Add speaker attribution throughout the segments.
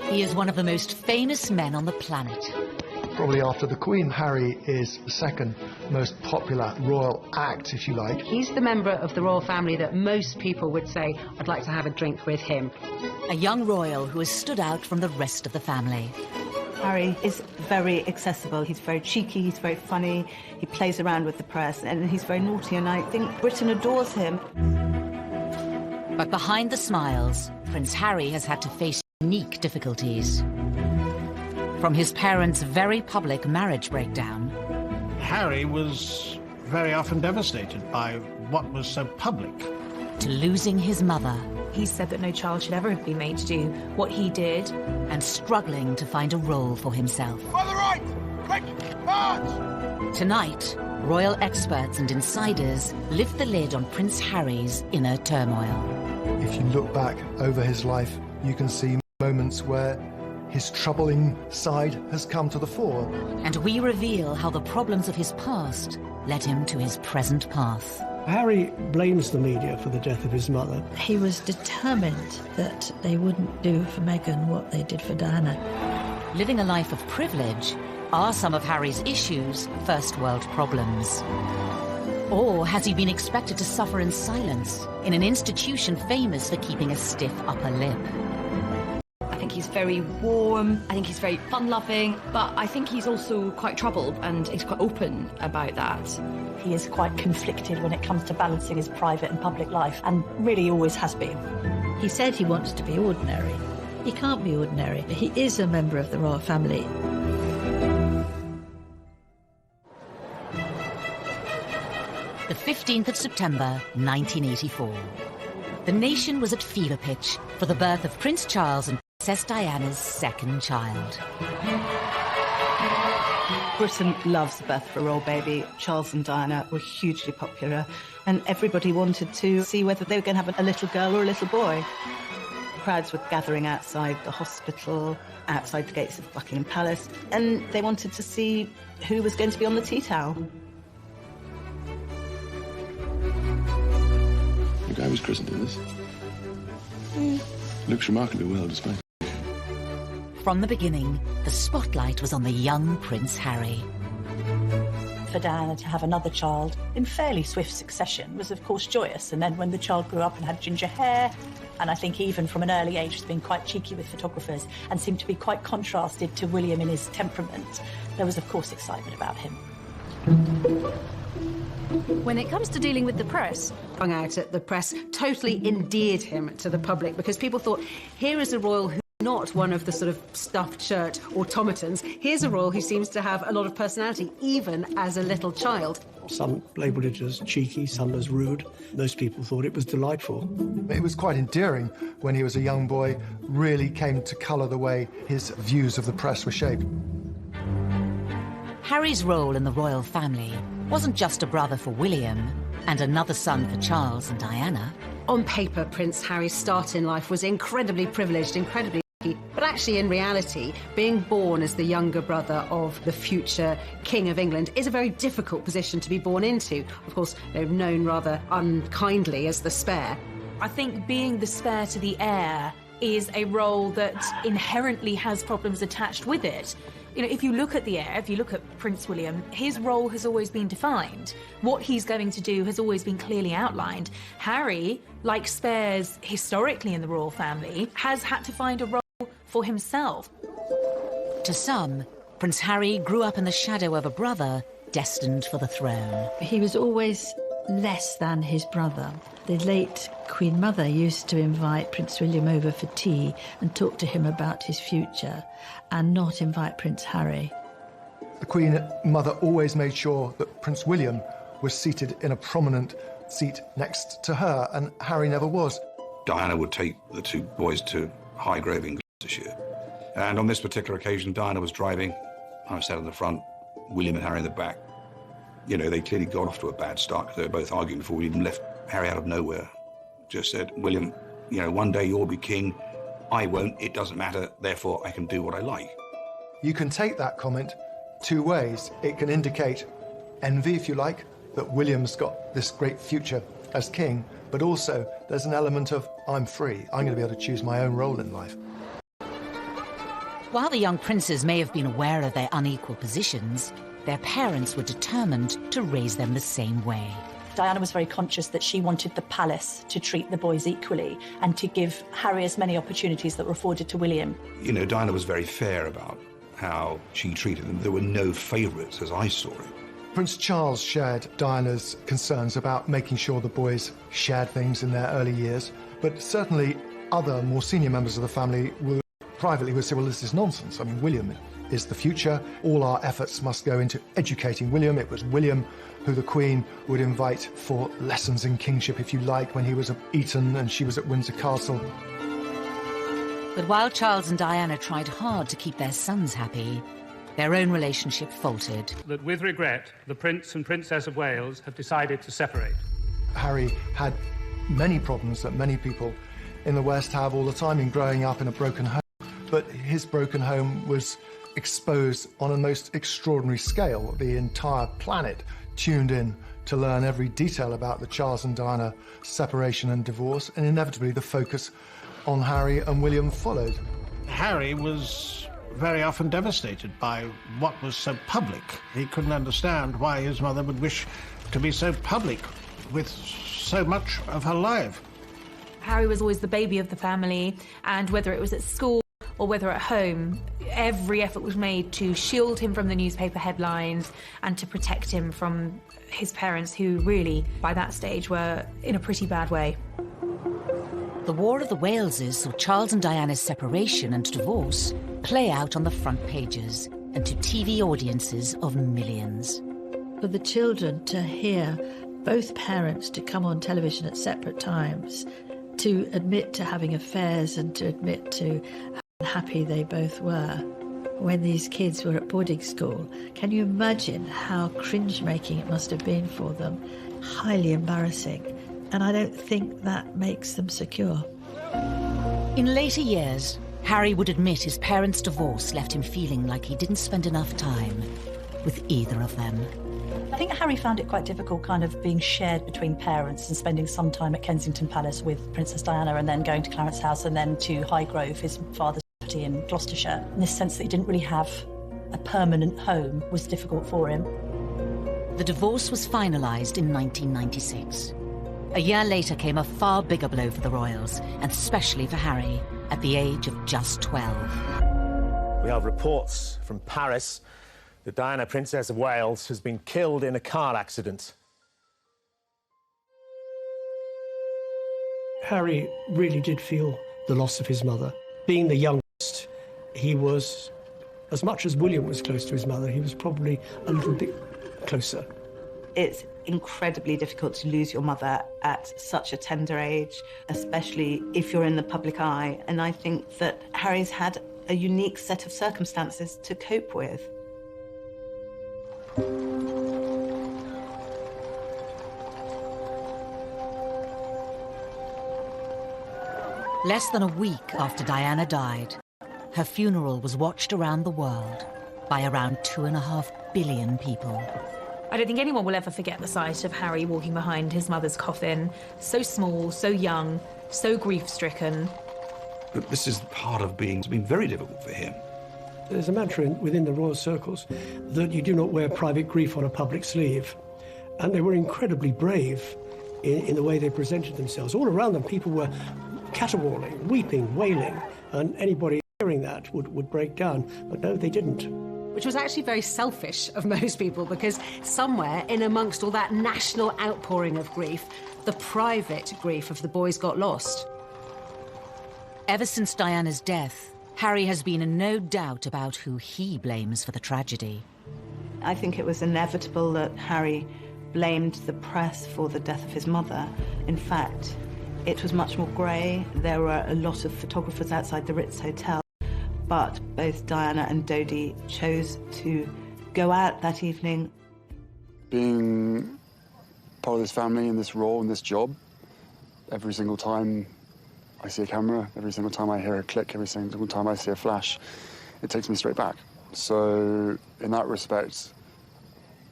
Speaker 1: He is one of the most famous men on the planet.
Speaker 2: Probably after the Queen, Harry is the second most popular royal act, if you like.
Speaker 3: He's the member of the royal family that most people would say, I'd like to have a drink with him.
Speaker 1: A young royal who has stood out from the rest of the family.
Speaker 4: Harry is very accessible. He's very cheeky, he's very funny, he plays around with the press, and he's very naughty, and I think Britain adores him.
Speaker 1: But behind the smiles, Prince Harry has had to face unique difficulties. From his parents' very public marriage breakdown.
Speaker 5: Harry was very often devastated by what was so public.
Speaker 1: To losing his mother.
Speaker 6: He said that no child should ever have been made to do what he did.
Speaker 1: And struggling to find a role for himself.
Speaker 7: On the right! Quick! March!
Speaker 1: Tonight, royal experts and insiders lift the lid on Prince Harry's inner turmoil.
Speaker 2: If you look back over his life, you can see moments where his troubling side has come to the fore.
Speaker 1: And we reveal how the problems of his past led him to his present path.
Speaker 8: Harry blames the media for the death of his mother.
Speaker 9: He was determined that they wouldn't do for Meghan what they did for Diana.
Speaker 1: Living a life of privilege, are some of Harry's issues first world problems? Or has he been expected to suffer in silence in an institution famous for keeping a stiff upper lip?
Speaker 6: I think he's very warm, I think he's very fun-loving, but I think he's also quite troubled and he's quite open about that.
Speaker 4: He is quite conflicted when it comes to balancing his private and public life, and really always has been.
Speaker 9: He said he wants to be ordinary. He can't be ordinary. He is a member of the royal family.
Speaker 1: The 15th of September, 1984. The nation was at fever pitch for the birth of Prince Charles and Princess Diana's second child.
Speaker 4: Britain loves the birth of a royal baby. Charles and Diana were hugely popular, and everybody wanted to see whether they were going to have a little girl or a little boy. Crowds were gathering outside the hospital, outside the gates of Buckingham Palace, and they wanted to see who was going to be on the tea towel.
Speaker 10: The guy was christened in this. Looks remarkably well displayed.
Speaker 1: From the beginning, the spotlight was on the young Prince Harry.
Speaker 4: For Diana to have another child in fairly swift succession was of course joyous, and then when the child grew up and had ginger hair, and I think even from an early age has been quite cheeky with photographers and seemed to be quite contrasted to William in his temperament, there was of course excitement about him.
Speaker 3: When it comes to dealing with the press, hung out at the press totally endeared him to the public because people thought, here is a royal who's not one of the sort of stuffed shirt automatons. Here's a royal who seems to have a lot of personality, even as a little child.
Speaker 8: Some labelled it as cheeky, some as rude. Those people thought it was delightful.
Speaker 2: It was quite endearing when he was a young boy, really came to colour the way his views of the press were shaped.
Speaker 1: Harry's role in the royal family wasn't just a brother for William and another son for Charles and Diana.
Speaker 3: On paper, Prince Harry's start in life was incredibly privileged, incredibly lucky, but actually in reality, being born as the younger brother of the future King of England is a very difficult position to be born into. Of course, they're known rather unkindly as the spare.
Speaker 6: I think being the spare to the heir is a role that inherently has problems attached with it. You know, if you look at the heir, if you look at Prince William, his role has always been defined. What he's going to do has always been clearly outlined. Harry, like spares historically in the royal family, has had to find a role for himself.
Speaker 1: To some, Prince Harry grew up in the shadow of a brother destined for the throne.
Speaker 9: He was always less than his brother. The late Queen Mother used to invite Prince William over for tea and talk to him about his future, and not invite Prince Harry.
Speaker 2: The Queen Mother always made sure that Prince William was seated in a prominent seat next to her, and Harry never was.
Speaker 10: Diana would take the two boys to Highgrove in Gloucestershire. And on this particular occasion, Diana was driving. I was sat in the front, William and Harry in the back. You know, they clearly got off to a bad start because they were both arguing before we even left. Harry out of nowhere just said, William, you know, one day you'll be king. I won't. It doesn't matter. Therefore, I can do what I like.
Speaker 2: You can take that comment two ways. It can indicate envy, if you like, that William's got this great future as king, but also there's an element of, I'm free. I'm going to be able to choose my own role in life.
Speaker 1: While the young princes may have been aware of their unequal positions, their parents were determined to raise them the same way.
Speaker 4: Diana was very conscious that she wanted the palace to treat the boys equally and to give Harry as many opportunities that were afforded to William.
Speaker 10: You know, Diana was very fair about how she treated them. There were no favourites, as I saw it.
Speaker 2: Prince Charles shared Diana's concerns about making sure the boys shared things in their early years, but certainly other more senior members of the family privately would say, well, this is nonsense. I mean, William is the future. All our efforts must go into educating William. It was William who the Queen would invite for lessons in kingship, if you like, when he was at Eton and she was at Windsor Castle.
Speaker 1: But while Charles and Diana tried hard to keep their sons happy, their own relationship faltered.
Speaker 11: That with regret, the Prince and Princess of Wales have decided to separate.
Speaker 2: Harry had many problems that many people in the West have all the time in growing up in a broken home. But his broken home was exposed on a most extraordinary scale. The entire planet tuned in to learn every detail about the Charles and Diana separation and divorce, and inevitably the focus on Harry and William followed.
Speaker 5: Harry was very often devastated by what was so public. He couldn't understand why his mother would wish to be so public with so much of her life.
Speaker 6: Harry was always the baby of the family, and whether it was at school or whether at home, every effort was made to shield him from the newspaper headlines and to protect him from his parents, who really, by that stage, were in a pretty bad way.
Speaker 1: The War of the Waleses saw Charles and Diana's separation and divorce play out on the front pages and to TV audiences of millions.
Speaker 9: For the children to hear both parents to come on television at separate times, to admit to having affairs and to admit to how happy they both were when these kids were at boarding school. Can you imagine how cringe-making it must have been for them? Highly embarrassing. And I don't think that makes them secure.
Speaker 1: In later years, Harry would admit his parents' divorce left him feeling like he didn't spend enough time with either of them.
Speaker 4: I think Harry found it quite difficult kind of being shared between parents and spending some time at Kensington Palace with Princess Diana and then going to Clarence House and then to Highgrove, his father's property in Gloucestershire. In this sense that he didn't really have a permanent home was difficult for him.
Speaker 1: The divorce was finalised in 1996. A year later came a far bigger blow for the royals, and especially for Harry, at the age of just 12.
Speaker 12: We have reports from Paris that Diana, Princess of Wales, has been killed in a car accident.
Speaker 8: Harry really did feel the loss of his mother. Being the youngest, he was, as much as William was close to his mother, he was probably a little bit closer.
Speaker 4: It's incredibly difficult to lose your mother at such a tender age, especially if you're in the public eye. And I think that Harry's had a unique set of circumstances to cope with.
Speaker 1: Less than a week after Diana died, her funeral was watched around the world by around 2.5 billion people.
Speaker 6: I don't think anyone will ever forget the sight of Harry walking behind his mother's coffin, so small, so young, so grief-stricken.
Speaker 10: But this is part of it's been very difficult for him.
Speaker 8: There's a mantra within the royal circles that you do not wear private grief on a public sleeve. And they were incredibly brave in the way they presented themselves. All around them, people were caterwauling, weeping, wailing, and anybody hearing that would break down. But no, they didn't.
Speaker 3: Which was actually very selfish of most people, because somewhere in amongst all that national outpouring of grief, the private grief of the boys got lost.
Speaker 1: Ever since Diana's death, Harry has been in no doubt about who he blames for the tragedy.
Speaker 4: I think it was inevitable that Harry blamed the press for the death of his mother. In fact, it was much more grey. There were a lot of photographers outside the Ritz Hotel, but both Diana and Dodi chose to go out that evening.
Speaker 13: Being part of this family in this role, in this job, every single time I see a camera, every single time I hear a click, every single time I see a flash, it takes me straight back. So in that respect,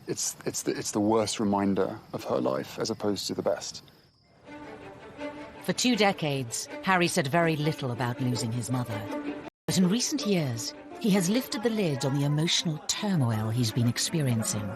Speaker 13: it's the worst reminder of her life as opposed to the best.
Speaker 1: For 2 decades, Harry said very little about losing his mother. But in recent years, he has lifted the lid on the emotional turmoil he's been experiencing.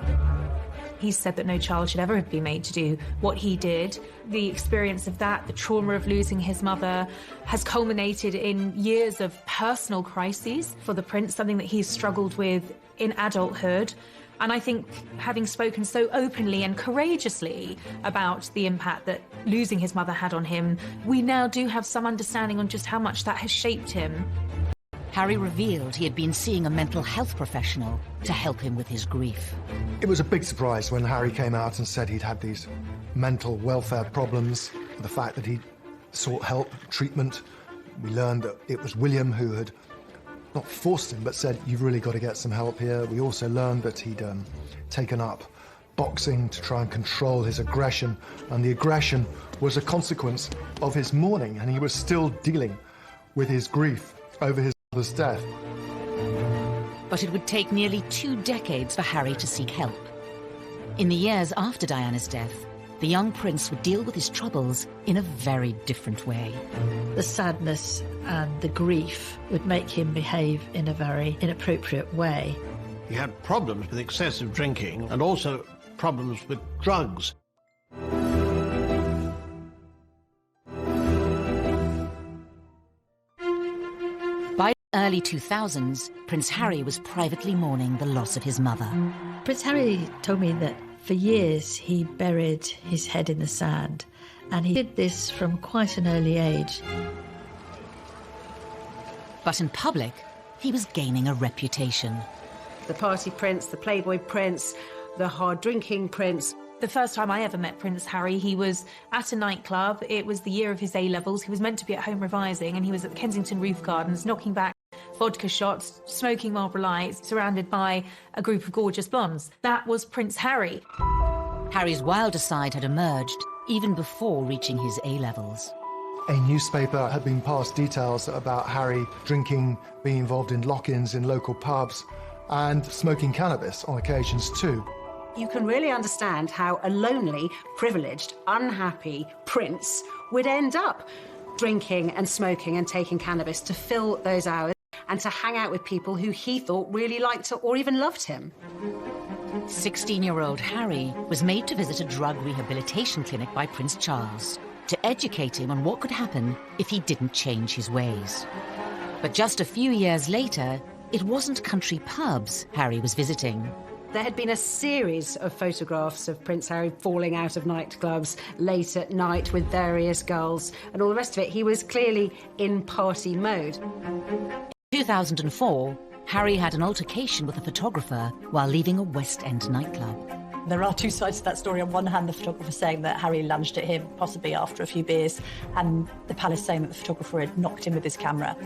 Speaker 6: He said that no child should ever be made to do what he did. The experience of that, the trauma of losing his mother, has culminated in years of personal crises for the prince, something that he's struggled with in adulthood. And I think, having spoken so openly and courageously about the impact that losing his mother had on him, we now do have some understanding on just how much that has shaped him.
Speaker 1: Harry revealed he had been seeing a mental health professional to help him with his grief.
Speaker 2: It was a big surprise when Harry came out and said he'd had these mental welfare problems, the fact that he'd sought help, treatment. We learned that it was William who had not forced him, but said, you've really got to get some help here. We also learned that he'd taken up boxing to try and control his aggression, and the aggression was a consequence of his mourning, and he was still dealing with his grief over his mother's death.
Speaker 1: But it would take nearly 2 decades for Harry to seek help. In the years after Diana's death, the young prince would deal with his troubles in a very different way.
Speaker 9: The sadness and the grief would make him behave in a very inappropriate way.
Speaker 5: He had problems with excessive drinking and also problems with drugs.
Speaker 1: By the early 2000s, Prince Harry was privately mourning the loss of his mother.
Speaker 9: Prince Harry told me that for years he buried his head in the sand, and he did this from quite an early age.
Speaker 1: But in public, he was gaining a reputation.
Speaker 3: The party prince, the playboy prince, the hard-drinking prince.
Speaker 6: The first time I ever met Prince Harry, he was at a nightclub. It was the year of his A-levels. He was meant to be at home revising, and he was at the Kensington Roof Gardens, knocking back vodka shots, smoking Marlboro Lights, surrounded by a group of gorgeous blondes. That was Prince Harry.
Speaker 1: Harry's wilder side had emerged even before reaching his A-levels.
Speaker 2: A newspaper had been passed details about Harry drinking, being involved in lock-ins in local pubs, and smoking cannabis on occasions too.
Speaker 3: You can really understand how a lonely, privileged, unhappy prince would end up drinking and smoking and taking cannabis to fill those hours and to hang out with people who he thought really liked or even loved him.
Speaker 1: 16-year-old Harry was made to visit a drug rehabilitation clinic by Prince Charles to educate him on what could happen if he didn't change his ways. But just a few years later, it wasn't country pubs Harry was visiting.
Speaker 3: There had been a series of photographs of Prince Harry falling out of nightclubs late at night with various girls and all the rest of it. He was clearly in party mode.
Speaker 1: In 2004, Harry had an altercation with a photographer while leaving a West End nightclub.
Speaker 4: There are two sides to that story. On one hand, the photographer saying that Harry lunged at him, possibly after a few beers, and the palace saying that the photographer had knocked him with his camera.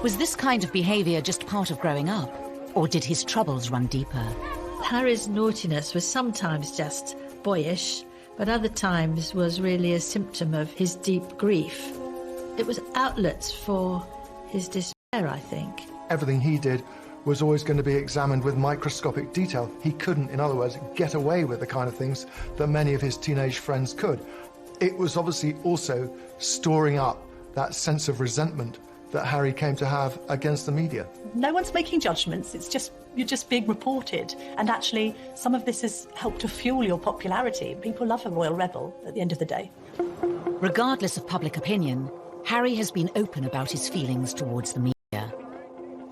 Speaker 1: Was this kind of behaviour just part of growing up? Or did his troubles run deeper?
Speaker 9: Harry's naughtiness was sometimes just boyish, but other times was really a symptom of his deep grief. It was outlets for his despair, I think.
Speaker 2: Everything he did was always going to be examined with microscopic detail. He couldn't, in other words, get away with the kind of things that many of his teenage friends could. It was obviously also storing up that sense of resentment that Harry came to have against the media.
Speaker 4: No one's making judgments, you're just being reported. And actually, some of this has helped to fuel your popularity. People love a royal rebel at the end of the day.
Speaker 1: Regardless of public opinion, Harry has been open about his feelings towards the media.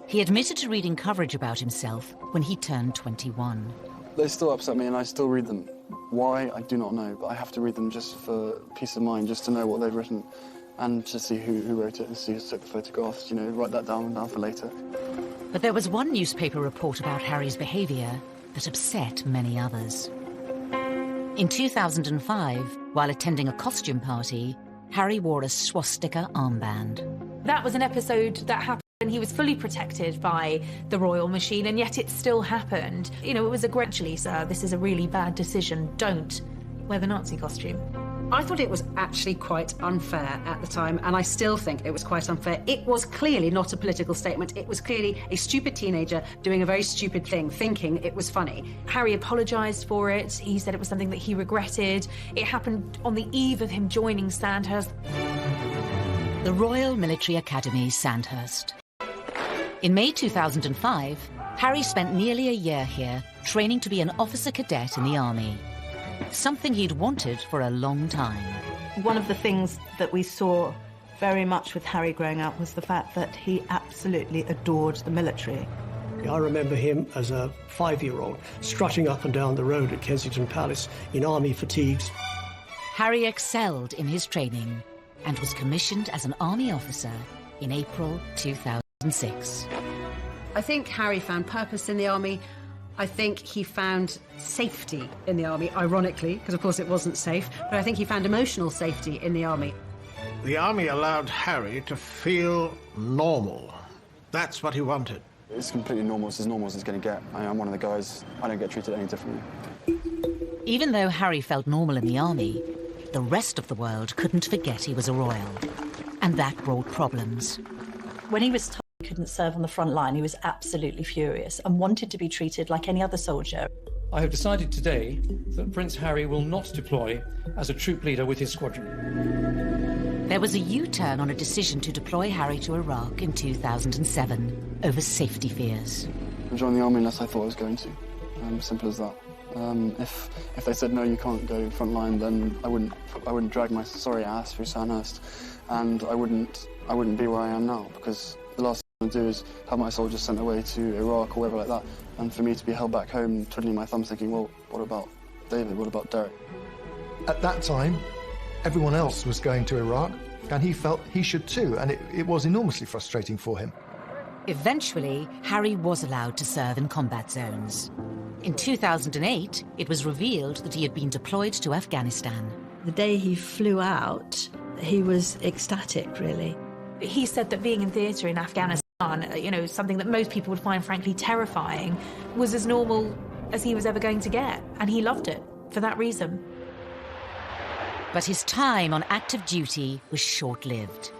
Speaker 1: He admitted to reading coverage about himself when he turned 21.
Speaker 13: They still upset me and I still read them. Why, I do not know, but I have to read them just for peace of mind, just to know what they've written. And to see who wrote it and see who took the photographs, write that down for later.
Speaker 1: But there was one newspaper report about Harry's behaviour that upset many others. In 2005, while attending a costume party, Harry wore a swastika armband.
Speaker 6: That was an episode that happened and he was fully protected by the royal machine, and yet it still happened. It was a gradually, sir, this is a really bad decision. Don't wear the Nazi costume.
Speaker 3: I thought it was actually quite unfair at the time, and I still think it was quite unfair. It was clearly not a political statement. It was clearly a stupid teenager doing a very stupid thing, thinking it was funny.
Speaker 6: Harry apologised for it. He said it was something that he regretted. It happened on the eve of him joining Sandhurst.
Speaker 1: The Royal Military Academy, Sandhurst. In May 2005, Harry spent nearly a year here, training to be an officer cadet in the army. Something he'd wanted for a long time.
Speaker 4: One of the things that we saw very much with Harry growing up was the fact that he absolutely adored the military.
Speaker 8: I remember him as a 5-year-old strutting up and down the road at Kensington Palace in army fatigues.
Speaker 1: Harry excelled in his training and was commissioned as an army officer in April 2006.
Speaker 3: I think Harry found purpose in the army. I think he found safety in the army, ironically, because of course it wasn't safe, but I think he found emotional safety in the army.
Speaker 5: The army allowed Harry to feel normal. That's what he wanted.
Speaker 13: It's completely normal. It's as normal as it's going to get. I'm one of the guys. I don't get treated any differently.
Speaker 1: Even though Harry felt normal in the army, the rest of the world couldn't forget he was a royal. And that brought problems.
Speaker 9: When he was told he couldn't serve on the front line, he was absolutely furious and wanted to be treated like any other soldier.
Speaker 14: I have decided today that Prince Harry will not deploy as a troop leader with his squadron.
Speaker 1: There was a U-turn on a decision to deploy Harry to Iraq in 2007 over safety fears.
Speaker 13: I joined the army unless I thought I was going to. Simple as that. If they said no, you can't go front line, then I wouldn't drag my sorry ass through Sandhurst, and I wouldn't be where I am now, because the last thing I want to do is have my soldiers sent away to Iraq or wherever like that, and for me to be held back home twiddling my thumbs thinking, well, what about David, what about Derek?
Speaker 2: At that time, everyone else was going to Iraq, and he felt he should too, and it was enormously frustrating for him.
Speaker 1: Eventually, Harry was allowed to serve in combat zones. In 2008, it was revealed that he had been deployed to Afghanistan.
Speaker 9: The day he flew out, he was ecstatic, really.
Speaker 6: He said that being in theatre in Afghanistan, you know, something that most people would find frankly terrifying, was as normal as he was ever going to get, and he loved it for that reason.
Speaker 1: But his time on active duty was short-lived.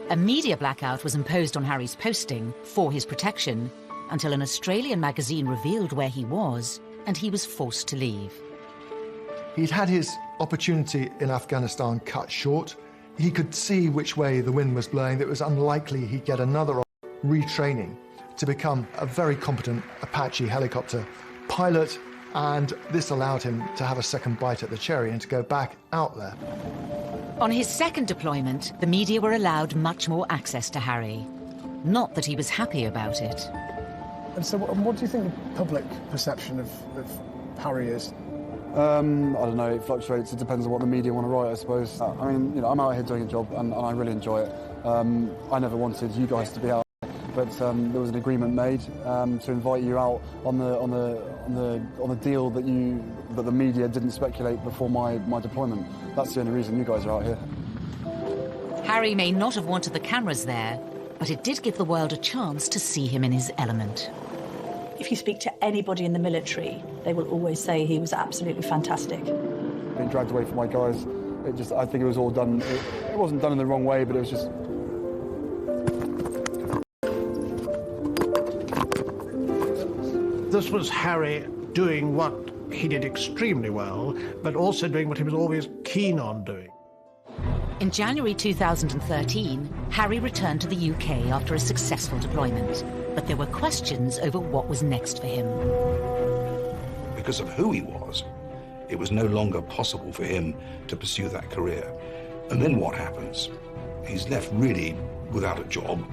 Speaker 1: A media blackout was imposed on Harry's posting for his protection until an Australian magazine revealed where he was, and he was forced to leave.
Speaker 2: He'd had his opportunity in Afghanistan cut short. He could see which way the wind was blowing. It was unlikely he'd get another retraining to become a very competent Apache helicopter pilot, and this allowed him to have a second bite at the cherry and to go back out there.
Speaker 1: On his second deployment, the media were allowed much more access to Harry. Not that he was happy about it.
Speaker 15: And so what do you think the public perception of Harry is?
Speaker 13: I don't know, it fluctuates. It depends on what the media want to write, I suppose. I mean, you know, I'm out here doing a job and I really enjoy it. I never wanted you guys to be out, but there was an agreement made to invite you out on the deal that the media didn't speculate before my deployment. That's the only reason you guys are out here.
Speaker 1: Harry may not have wanted the cameras there, but it did give the world a chance to see him in his element.
Speaker 9: If you speak to anybody in the military, they will always say he was absolutely fantastic.
Speaker 13: Being dragged away from my guys, I think it was all done, it wasn't done in the wrong way, but it was just...
Speaker 5: This was Harry doing what he did extremely well, but also doing what he was always keen on doing.
Speaker 1: In January 2013, Harry returned to the UK after a successful deployment, but there were questions over what was next for him.
Speaker 10: Because of who he was, it was no longer possible for him to pursue that career. And then what happens? He's left really without a job,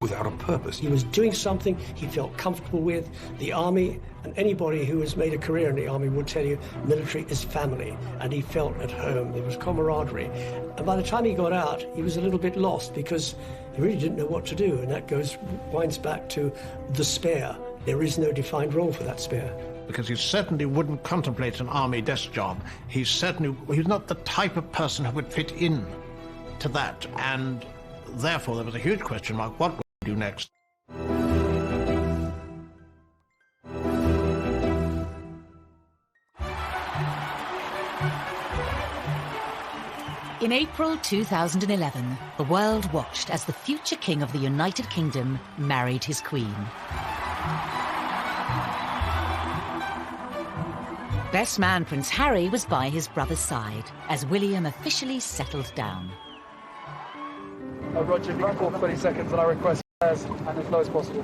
Speaker 10: without a purpose.
Speaker 8: He was doing something he felt comfortable with. The army, and anybody who has made a career in the army would tell you military is family, and he felt at home. There was camaraderie. And by the time he got out, he was a little bit lost because he really didn't know what to do, and that winds back to the spare. There is no defined role for that spare.
Speaker 5: Because he certainly wouldn't contemplate an army desk job. He's not the type of person who would fit in to that, and therefore there was a huge question mark, what would he do next?
Speaker 1: In April 2011, the world watched as the future king of the United Kingdom married his queen. Best man Prince Harry was by his brother's side as William officially settled down.
Speaker 15: Roger, before 20 seconds and I request
Speaker 13: and as low as possible.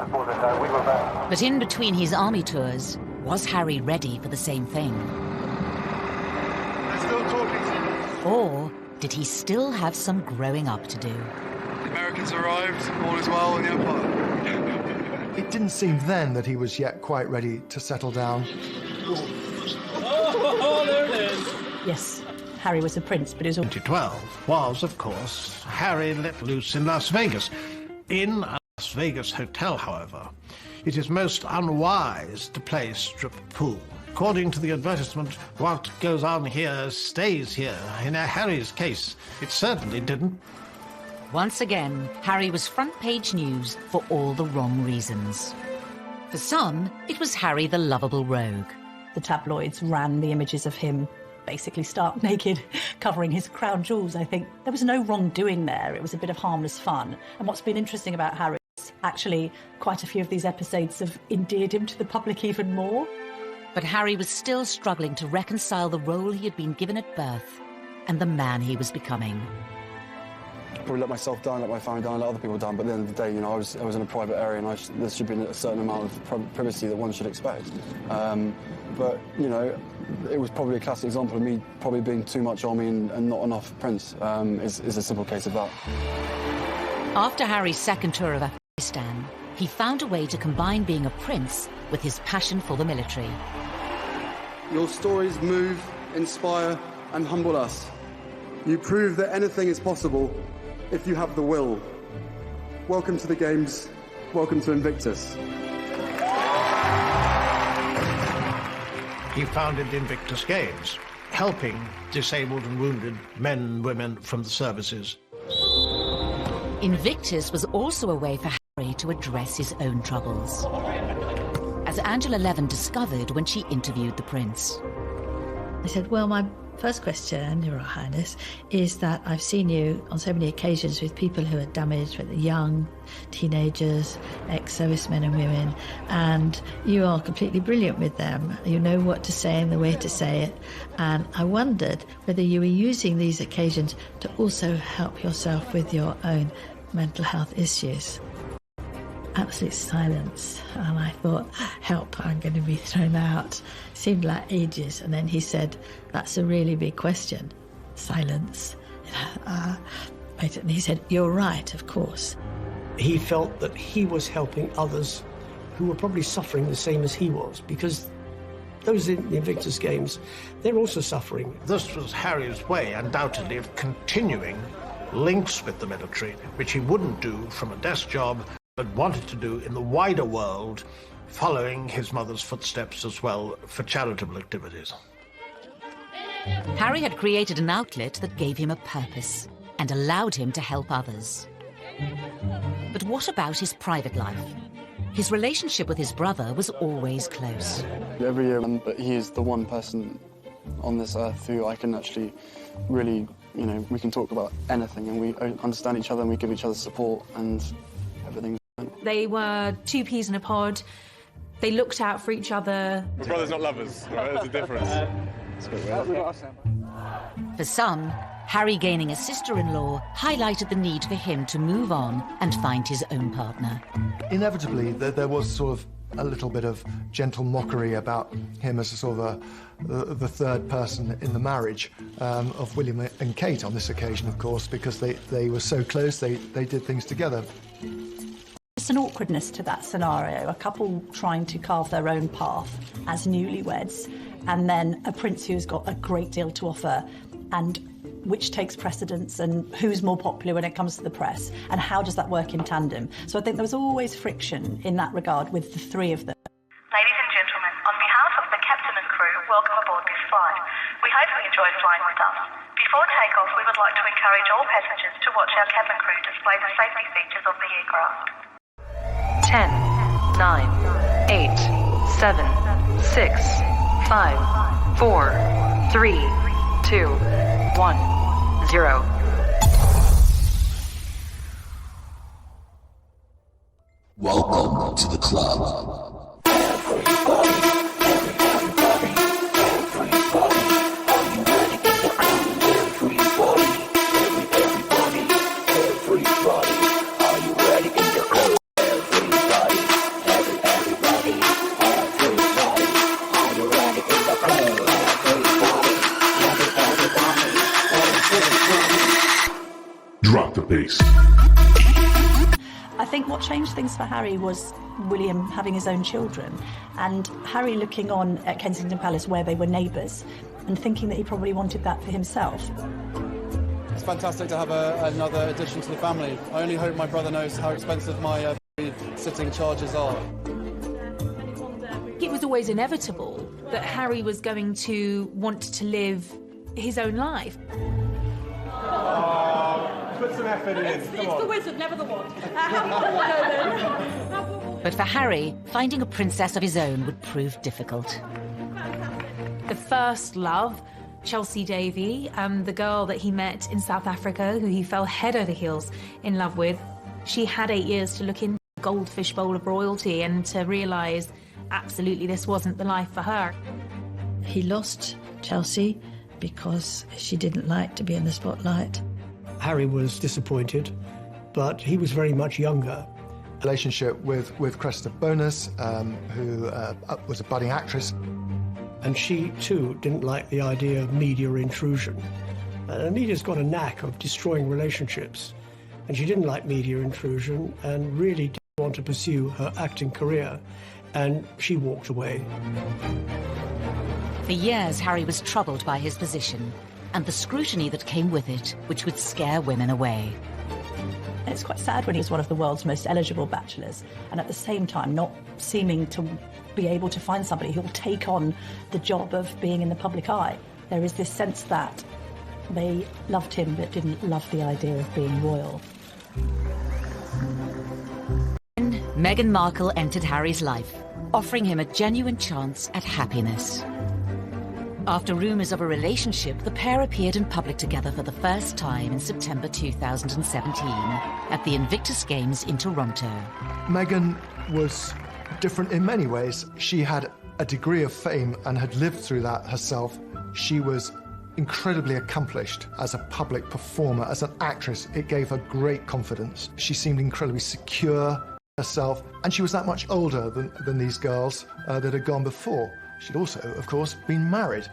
Speaker 1: But in between his army tours, was Harry ready for the same thing?
Speaker 7: They're still talking to you.
Speaker 1: Or did he still have some growing up to do?
Speaker 13: The Americans arrived, all is well in the Empire.
Speaker 2: It didn't seem then that he was yet quite ready to settle down.
Speaker 14: Oh, there it is.
Speaker 4: Yes, Harry was a prince, but he was...
Speaker 5: 2012 was, of course, Harry let loose in Las Vegas. In a Las Vegas hotel, however, it is most unwise to play strip pool. According to the advertisement, what goes on here stays here. In Harry's case, it certainly didn't.
Speaker 1: Once again, Harry was front-page news for all the wrong reasons. For some, it was Harry the lovable rogue.
Speaker 4: The tabloids ran the images of him basically stark naked, covering his crown jewels, I think. There was no wrongdoing there. It was a bit of harmless fun. And what's been interesting about Harry is actually quite a few of these episodes have endeared him to the public even more.
Speaker 1: But Harry was still struggling to reconcile the role he had been given at birth and the man he was becoming.
Speaker 13: Probably let myself down, let my family down, let other people down, but at the end of the day, you know, I was in a private area and there should be a certain amount of privacy that one should expect. But, you know, it was probably a classic example of me probably being too much on me and not enough Prince, is a simple case of that.
Speaker 1: After Harry's second tour of Afghanistan, he found a way to combine being a prince with his passion for the military.
Speaker 13: Your stories move, inspire and humble us. You prove that anything is possible if you have the will. Welcome to the Games. Welcome to Invictus.
Speaker 5: He founded Invictus Games, helping disabled and wounded men and women from the services.
Speaker 1: Invictus was also a way for Harry to address his own troubles, as Angela Levin discovered when she interviewed the prince.
Speaker 9: I said, well, my first question, Your Highness, is that I've seen you on so many occasions with people who are damaged, with young teenagers, ex-servicemen and women, and you are completely brilliant with them. You know what to say and the way to say it. And I wondered whether you were using these occasions to also help yourself with your own mental health issues. Absolute silence, and I thought, help, I'm going to be thrown out. Seemed like ages, and then he said, that's a really big question. Silence. And he said, you're right, of course.
Speaker 8: He felt that he was helping others who were probably suffering the same as he was, because those in the Invictus Games, they're also suffering.
Speaker 5: This was Harry's way, undoubtedly, of continuing links with the military, which he wouldn't do from a desk job, but wanted to do in the wider world, following his mother's footsteps as well for charitable activities.
Speaker 1: Harry had created an outlet that gave him a purpose and allowed him to help others. But what about his private life? His relationship with his brother was always close.
Speaker 13: Every year, he is the one person on this earth who I can actually really, you know, we can talk about anything and we understand each other and we give each other support and everything.
Speaker 6: They were two peas in a pod. They looked out for each other.
Speaker 16: We're brothers, not lovers. Right? There's a difference. It's a bit weird.
Speaker 1: For some, Harry gaining a sister-in-law highlighted the need for him to move on and find his own partner.
Speaker 2: Inevitably, there was sort of a little bit of gentle mockery about him as a sort of the third person in the marriage of William and Kate on this occasion, of course, because they were so close, they did things together.
Speaker 4: There's an awkwardness to that scenario, a couple trying to carve their own path as newlyweds, and then a prince who's got a great deal to offer, and which takes precedence, and who's more popular when it comes to the press, and how does that work in tandem? So I think there was always friction in that regard with the three of them.
Speaker 17: Ladies and gentlemen, on behalf of the captain and crew, welcome aboard this flight. We hope you enjoy flying with us. Before takeoff, we would like to encourage all passengers to watch our cabin crew display the safety features of the aircraft. 10, 9, 8, 7, 6, 5, 4, 3, 2, 1, 0.
Speaker 18: Welcome to the club.
Speaker 19: Peace.
Speaker 4: I think what changed things for Harry was William having his own children, and Harry looking on at Kensington Palace where they were neighbours and thinking that he probably wanted that for himself.
Speaker 20: It's fantastic to have another addition to the family. I only hope my brother knows how expensive my sitting charges are.
Speaker 6: It was always inevitable that Harry was going to want to live his own life.
Speaker 16: Put some effort in.
Speaker 21: It's the wizard, never the wand.
Speaker 1: But for Harry, finding a princess of his own would prove difficult.
Speaker 6: The first love, Chelsea Davy, the girl that he met in South Africa, who he fell head over heels in love with, she had 8 years to look into the goldfish bowl of royalty and to realise absolutely this wasn't the life for her.
Speaker 9: He lost Chelsea because she didn't like to be in the spotlight.
Speaker 8: Harry was disappointed, but he was very much younger.
Speaker 2: Relationship with Cressida Bonus, who was a budding actress.
Speaker 8: And she, too, didn't like the idea of media intrusion. Media's got a knack of destroying relationships, and she didn't like media intrusion and really didn't want to pursue her acting career, and she walked away.
Speaker 1: For years, Harry was troubled by his position and the scrutiny that came with it, which would scare women away.
Speaker 4: It's quite sad when he's one of the world's most eligible bachelors, and at the same time not seeming to be able to find somebody who will take on the job of being in the public eye. There is this sense that they loved him but didn't love the idea of being royal.
Speaker 1: Meghan Markle entered Harry's life, offering him a genuine chance at happiness. After rumours of a relationship, the pair appeared in public together for the first time in September 2017 at the Invictus Games in Toronto.
Speaker 2: Meghan was different in many ways. She had a degree of fame and had lived through that herself. She was incredibly accomplished as a public performer, as an actress. It gave her great confidence. She seemed incredibly secure herself, and she was that much older than these girls that had gone before. She'd also, of course, been married,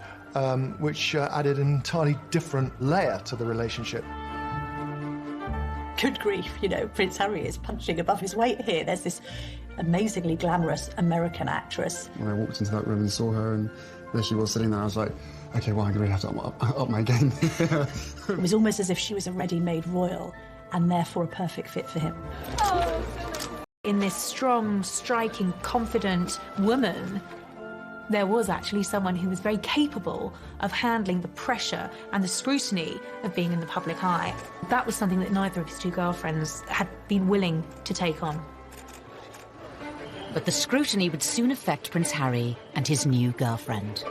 Speaker 2: which added an entirely different layer to the relationship.
Speaker 4: Good grief, you know, Prince Harry is punching above his weight here. There's this amazingly glamorous American actress.
Speaker 13: When I walked into that room and saw her, and there she was sitting there, I was like, OK, well, I'm going to have to up my game.
Speaker 4: It was almost as if she was a ready-made royal, and therefore a perfect fit for him.
Speaker 6: In this strong, striking, confident woman, there was actually someone who was very capable of handling the pressure and the scrutiny of being in the public eye. That was something that neither of his two girlfriends had been willing to take on.
Speaker 1: But the scrutiny would soon affect Prince Harry and his new girlfriend.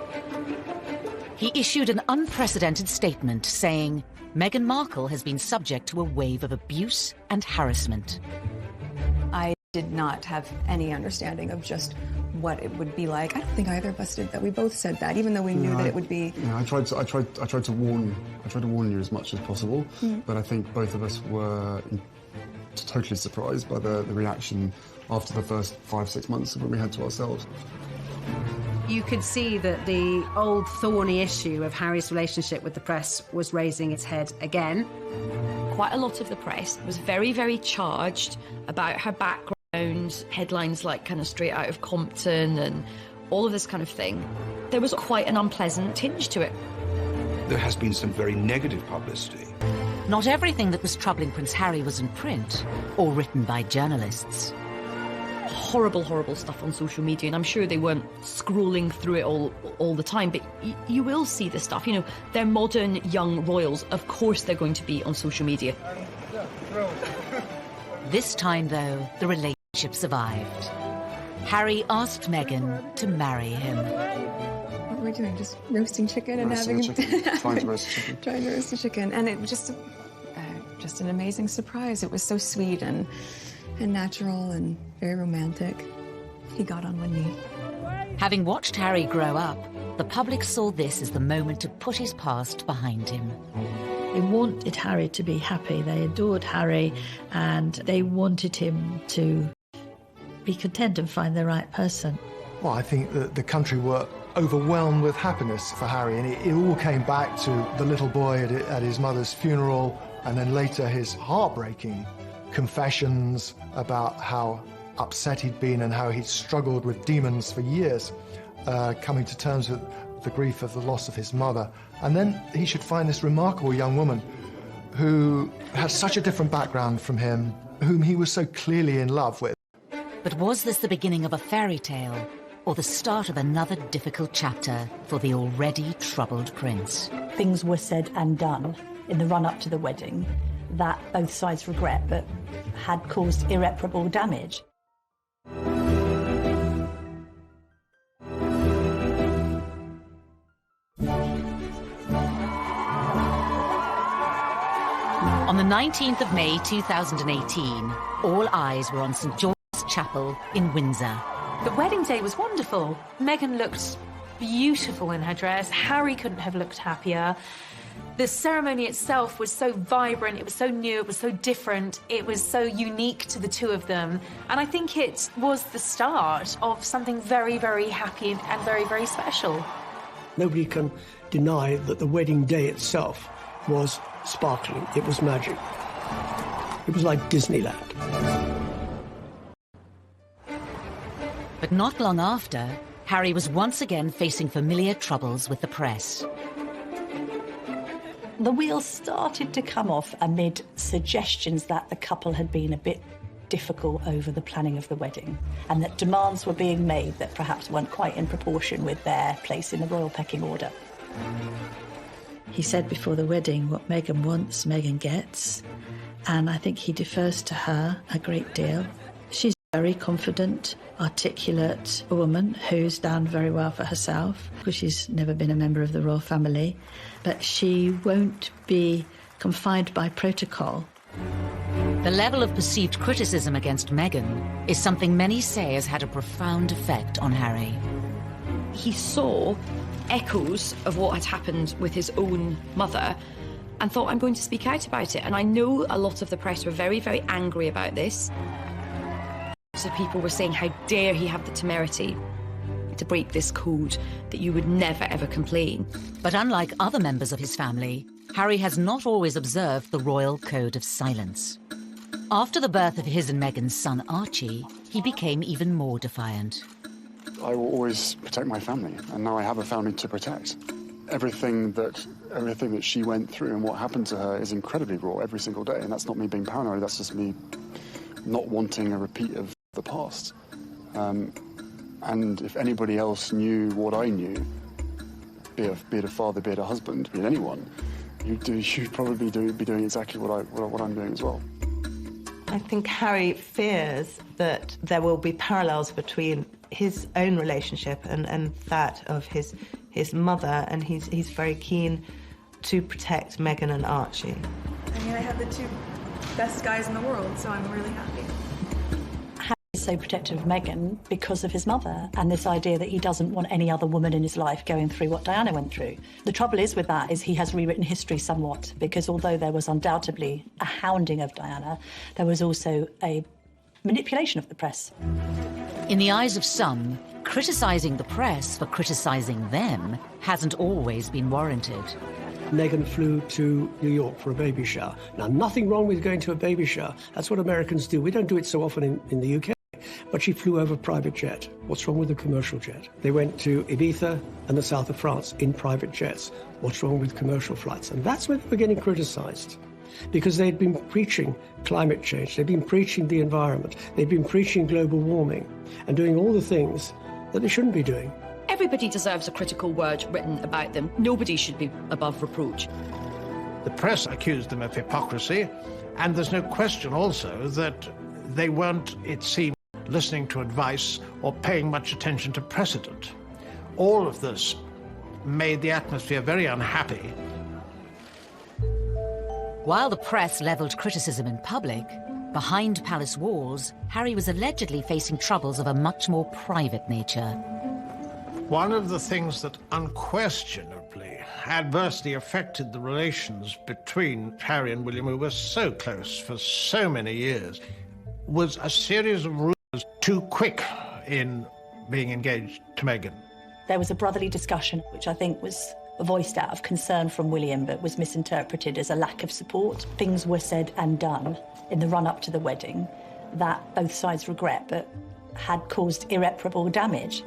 Speaker 1: He issued an unprecedented statement saying, Meghan Markle has been subject to a wave of abuse and harassment.
Speaker 22: I did not have any understanding of just what it would be like. I don't think either of us did that. We both said that, even though we knew that it would be.
Speaker 13: Yeah, I tried to warn you as much as possible, but I think both of us were totally surprised by the reaction after the first 5-6 months when we had to ourselves.
Speaker 3: You could see that the old thorny issue of Harry's relationship with the press was raising its head again.
Speaker 23: Quite a lot of the press was very, very charged about her background, headlines like kind of straight out of Compton and all of this kind of thing. There was quite an unpleasant tinge to it.
Speaker 10: There has been some very negative publicity.
Speaker 1: Not everything that was troubling Prince Harry was in print or written by journalists.
Speaker 23: Horrible, horrible stuff on social media, and I'm sure they weren't scrolling through it all the time, but you will see this stuff. You know, they're modern young royals. Of course they're going to be on social media.
Speaker 1: This time, though, the relationship survived. Harry asked Meghan to marry him.
Speaker 22: What were we doing? Just roasting chicken and having
Speaker 13: Trying to roast chicken.
Speaker 22: Trying to roast a chicken, and it was just an amazing surprise. It was so sweet and natural and very romantic. He got on one knee.
Speaker 1: Having watched Harry grow up, the public saw this as the moment to put his past behind him.
Speaker 9: They wanted Harry to be happy. They adored Harry, and they wanted him to be content and find the right person.
Speaker 2: Well, I think that the country were overwhelmed with happiness for Harry, and it all came back to the little boy at his mother's funeral, And then later his heartbreaking confessions about how upset he'd been and how he'd struggled with demons for years, coming to terms with the grief of the loss of his mother. And then he should find this remarkable young woman who had such a different background from him, whom he was so clearly in love with.
Speaker 1: But was this the beginning of a fairy tale, or the start of another difficult chapter for the already troubled prince?
Speaker 9: Things were said and done in the run-up to the wedding that both sides regret, but had caused irreparable damage.
Speaker 1: On the 19th of May 2018, all eyes were on St George's Chapel in Windsor.
Speaker 6: The wedding day was wonderful. Meghan looked beautiful in her dress. Harry couldn't have looked happier. The ceremony itself was so vibrant, it was so new, it was so different, it was so unique to the two of them. And I think it was the start of something very, very happy and very, very special.
Speaker 8: Nobody can deny that the wedding day itself was sparkling. It was magic. It was like Disneyland.
Speaker 1: But not long after, Harry was once again facing familiar troubles with the press.
Speaker 9: The wheels started to come off amid suggestions that the couple had been a bit difficult over the planning of the wedding, and that demands were being made that perhaps weren't quite in proportion with their place in the royal pecking order.
Speaker 11: He said before the wedding, what Meghan wants, Meghan gets, and I think he defers to her a great deal. She's a very confident, articulate woman who's done very well for herself, because she's never been a member of the royal family, but she won't be confined by protocol.
Speaker 1: The level of perceived criticism against Meghan is something many say has had a profound effect on Harry.
Speaker 23: He saw echoes of what had happened with his own mother and thought, I'm going to speak out about it. And I know a lot of the press were very, very angry about this. So people were saying, how dare he have the temerity to break this code, that you would never, ever complain.
Speaker 1: But unlike other members of his family, Harry has not always observed the royal code of silence. After the birth of his and Meghan's son Archie, he became even more defiant.
Speaker 13: I will always protect my family, and now I have a family to protect. Everything that she went through and what happened to her is incredibly raw every single day, and that's not me being paranoid, that's just me not wanting a repeat of the past. And if anybody else knew what I knew, be it a father, be it a husband, be it anyone, you'd probably be doing exactly what I'm doing as well.
Speaker 4: I think Harry fears that there will be parallels between his own relationship and that of his mother, and he's very keen to protect Meghan and Archie.
Speaker 19: I mean, I have the two best guys in the world, so I'm really happy.
Speaker 9: Harry is so protective of Meghan because of his mother and this idea that he doesn't want any other woman in his life going through what Diana went through. The trouble is with that is he has rewritten history somewhat, because although there was undoubtedly a hounding of Diana, there was also a manipulation of the press.
Speaker 1: In the eyes of some, criticising the press for criticising them hasn't always been warranted.
Speaker 8: Meghan flew to New York for a baby shower. Now, nothing wrong with going to a baby shower. That's what Americans do. We don't do it so often in the UK. But she flew over a private jet. What's wrong with a commercial jet? They went to Ibiza and the south of France in private jets. What's wrong with commercial flights? And that's when they were getting criticised, because they'd been preaching climate change, they'd been preaching the environment, they'd been preaching global warming and doing all the things that they shouldn't be doing.
Speaker 23: Everybody deserves a critical word written about them. Nobody should be above reproach.
Speaker 5: The press accused them of hypocrisy, and there's no question also that they weren't, it seemed, listening to advice or paying much attention to precedent. All of this made the atmosphere very unhappy.
Speaker 1: While the press levelled criticism in public, behind palace walls, Harry was allegedly facing troubles of a much more private nature.
Speaker 5: One of the things that unquestionably adversely affected the relations between Harry and William, who were so close for so many years, was a series of rumours too quick in being engaged to Meghan.
Speaker 9: There was a brotherly discussion, which I think was
Speaker 11: voiced out of concern from William, but was misinterpreted as a lack of support. Things were said and done in the run-up to the wedding that both sides regret, but had caused irreparable damage.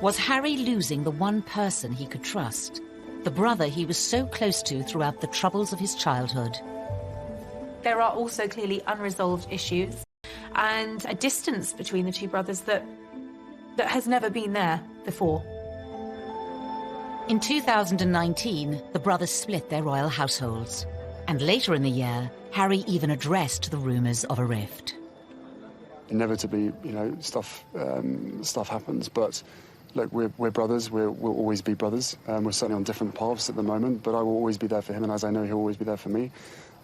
Speaker 1: Was Harry losing the one person he could trust? The brother he was so close to throughout the troubles of his childhood?
Speaker 6: There are also clearly unresolved issues and a distance between the two brothers that has never been there before.
Speaker 1: In 2019, the brothers split their royal households. And later in the year, Harry even addressed the rumours of a rift.
Speaker 13: Inevitably, stuff happens, but look, we're brothers. We'll always be brothers. We're certainly on different paths at the moment, but I will always be there for him, and as I know he'll always be there for me.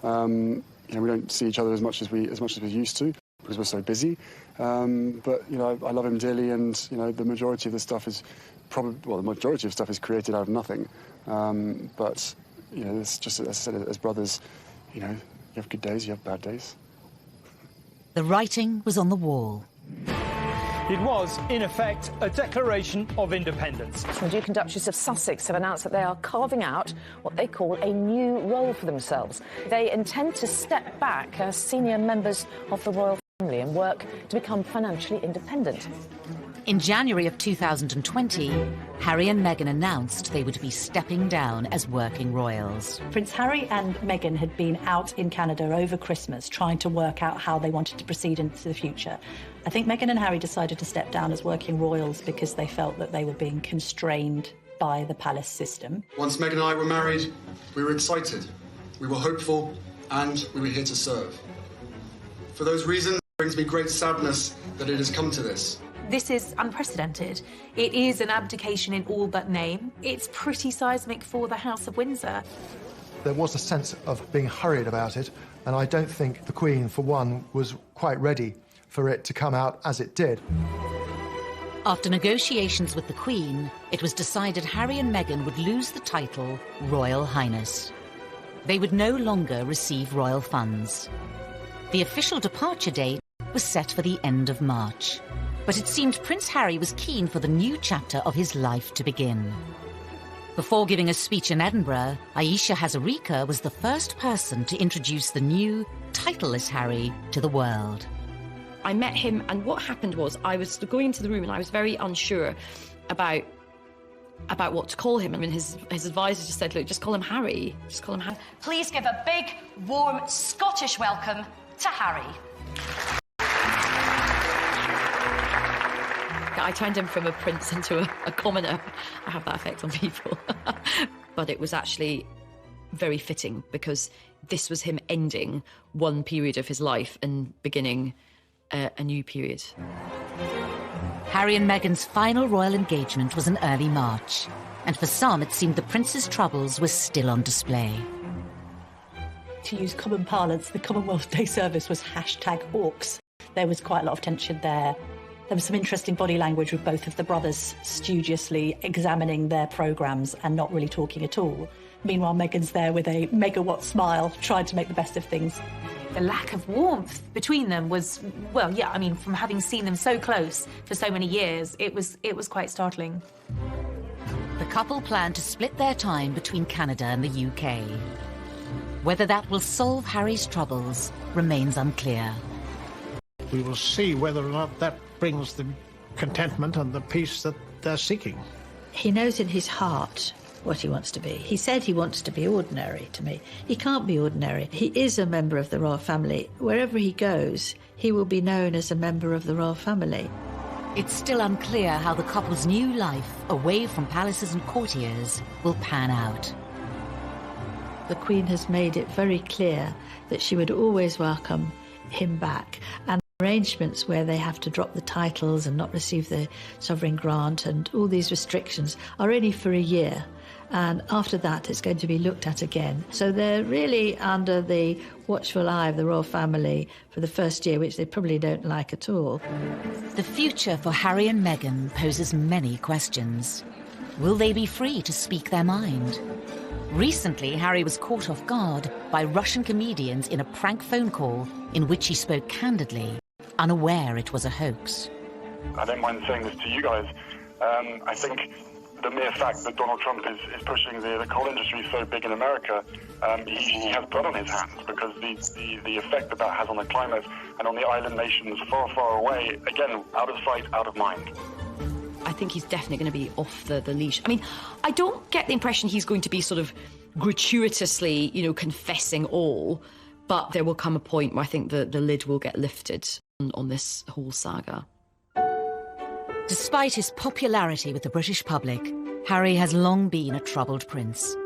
Speaker 13: We don't see each other as much as we used to because we're so busy. But I love him dearly, and the majority of the stuff is the majority of stuff is created out of nothing. But it's just, as I said, as brothers, you have good days, you have bad days.
Speaker 1: The writing was on the wall.
Speaker 12: It was, in effect, a declaration of independence.
Speaker 15: The Duke and Duchess of Sussex have announced that they are carving out what they call a new role for themselves. They intend to step back as senior members of the royal family and work to become financially independent.
Speaker 1: In January of 2020, Harry and Meghan announced they would be stepping down as working royals.
Speaker 11: Prince Harry and Meghan had been out in Canada over Christmas trying to work out how they wanted to proceed into the future. I think Meghan and Harry decided to step down as working royals because they felt that they were being constrained by the palace system.
Speaker 21: Once Meghan and I were married, we were excited, we were hopeful, and we were here to serve. For those reasons, it brings me great sadness that it has come to this.
Speaker 6: This is unprecedented. It is an abdication in all but name. It's pretty seismic for the House of Windsor.
Speaker 2: There was a sense of being hurried about it, and I don't think the Queen, for one, was quite ready for it to come out as it did.
Speaker 1: After negotiations with the Queen, it was decided Harry and Meghan would lose the title Royal Highness. They would no longer receive royal funds. The official departure date was set for the end of March. But it seemed Prince Harry was keen for the new chapter of his life to begin. Before giving a speech in Edinburgh, Aisha Hazarika was the first person to introduce the new, titleless Harry to the world.
Speaker 23: I met him, and what happened was I was going into the room and I was very unsure about what to call him. I mean, his advisor just said, look, just call him Harry. Just call him Harry.
Speaker 24: Please give a big, warm Scottish welcome to Harry.
Speaker 23: I turned him from a prince into a commoner. I have that effect on people. But it was actually very fitting because this was him ending one period of his life and beginning a new period.
Speaker 1: Harry and Meghan's final royal engagement was in early March, and for some it seemed the prince's troubles were still on display.
Speaker 11: To use common parlance, the Commonwealth Day service was #Hawks. There was quite a lot of tension there. There was some interesting body language with both of the brothers studiously examining their programmes and not really talking at all. Meanwhile, Meghan's there with a megawatt smile, trying to make the best of things.
Speaker 6: The lack of warmth between them was, well, yeah, I mean, from having seen them so close for so many years, it was quite startling.
Speaker 1: The couple plan to split their time between Canada and the UK. Whether that will solve Harry's troubles remains unclear.
Speaker 5: We will see whether or not that brings the contentment and the peace that they're seeking.
Speaker 9: He knows in his heart what he wants to be. He said he wants to be ordinary to me. He can't be ordinary. He is a member of the royal family. Wherever he goes, he will be known as a member of the royal family.
Speaker 1: It's still unclear how the couple's new life, away from palaces and courtiers, will pan out.
Speaker 9: The Queen has made it very clear that she would always welcome him back, and arrangements where they have to drop the titles and not receive the sovereign grant and all these restrictions are only for a year, and after that it's going to be looked at again. So they're really under the watchful eye of the royal family for the first year, which they probably don't like at all.
Speaker 1: The future for Harry and Meghan poses many questions. Will they be free to speak their mind? Recently, Harry was caught off guard by Russian comedians in a prank phone call in which he spoke candidly, unaware it was a hoax.
Speaker 25: I don't mind saying this to you guys. I think
Speaker 7: the mere fact that Donald Trump is pushing the coal industry so big in America, he has blood on his hands, because the effect that has on the climate and on the island nations far, far away, again, out of sight, out of mind.
Speaker 23: I think he's definitely going to be off the leash. I mean, I don't get the impression he's going to be sort of gratuitously, confessing all, but there will come a point where I think the lid will get lifted on this whole saga.
Speaker 1: Despite his popularity with the British public, Harry has long been a troubled prince.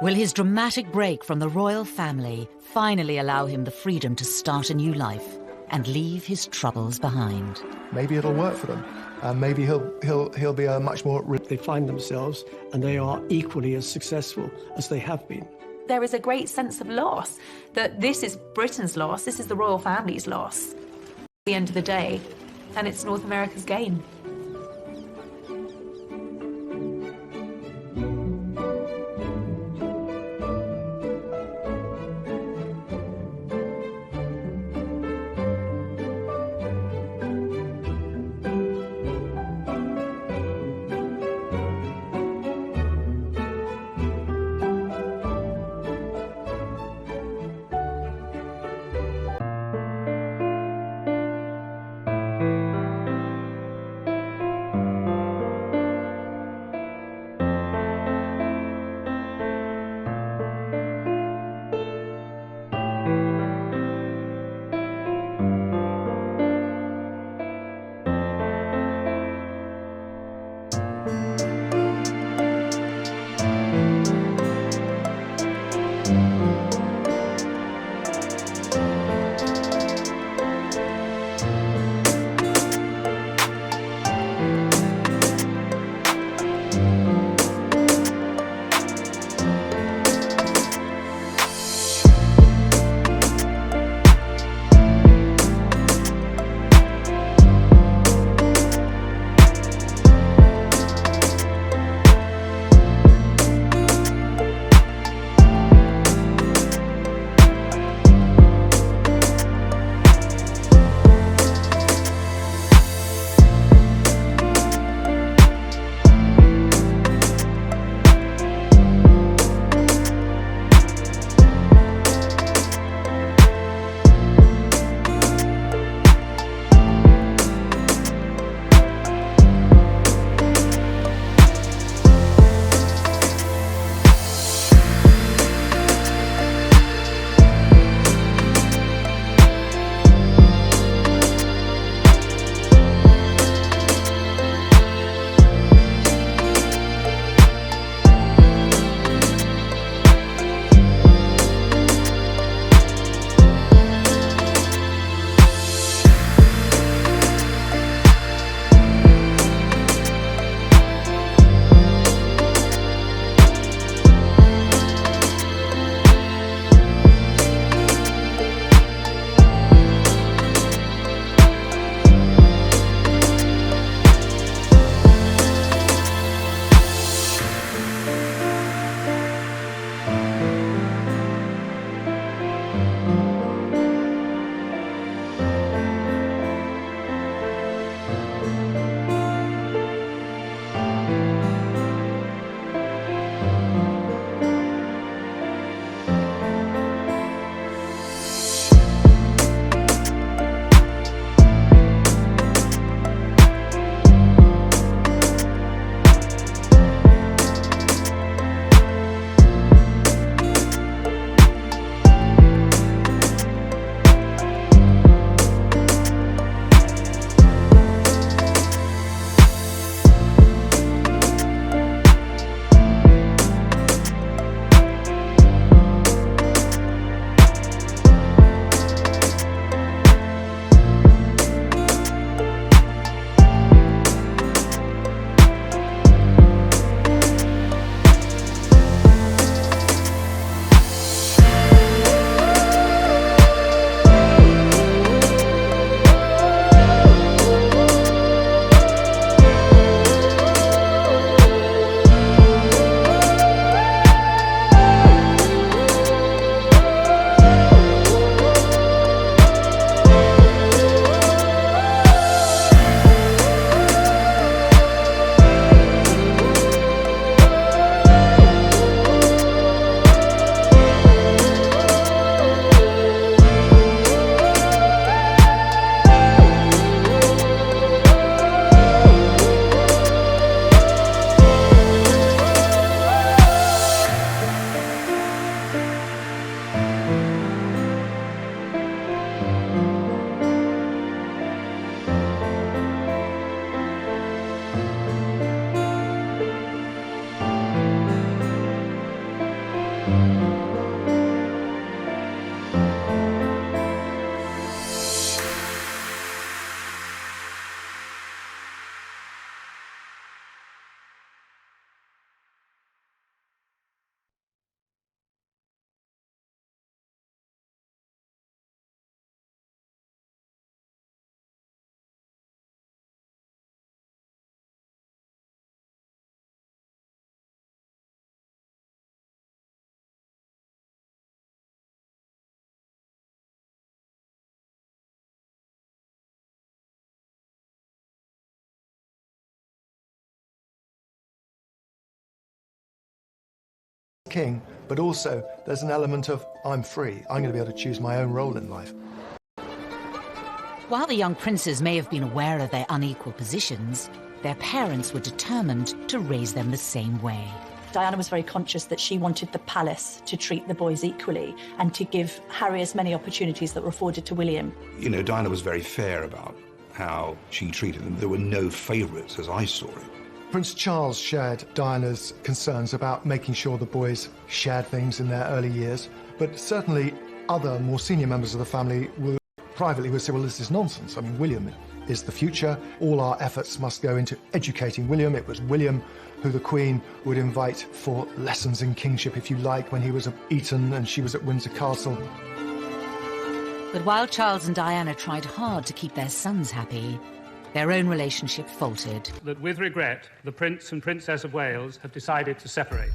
Speaker 1: Will his dramatic break from the royal family finally allow him the freedom to start a new life and leave his troubles behind?
Speaker 2: Maybe it'll work for them. Maybe he'll be a much more...
Speaker 8: They find themselves and they are equally as successful as they have been.
Speaker 6: There is a great sense of loss, that this is Britain's loss, this is the royal family's loss at the end of the day, and it's North America's gain.
Speaker 2: king, but also there's an element of I'm free. I'm going to be able to choose my own role in life.
Speaker 1: While the young princes may have been aware of their unequal positions, their parents were determined to raise them the same way.
Speaker 4: Diana was very conscious that she wanted the palace to treat the boys equally and to give Harry as many opportunities that were afforded to William.
Speaker 10: You know, Diana was very fair about how she treated them. There were no favourites, as I saw it.
Speaker 2: Prince Charles shared Diana's concerns about making sure the boys shared things in their early years, but certainly other more senior members of the family were privately would say, well, this is nonsense. I mean, William is the future. All our efforts must go into educating William. It was William who the Queen would invite for lessons in kingship, if you like, when he was at Eton and she was at Windsor Castle.
Speaker 1: But while Charles and Diana tried hard to keep their sons happy, their own relationship faltered.
Speaker 14: That with regret, the Prince and Princess of Wales have decided to separate.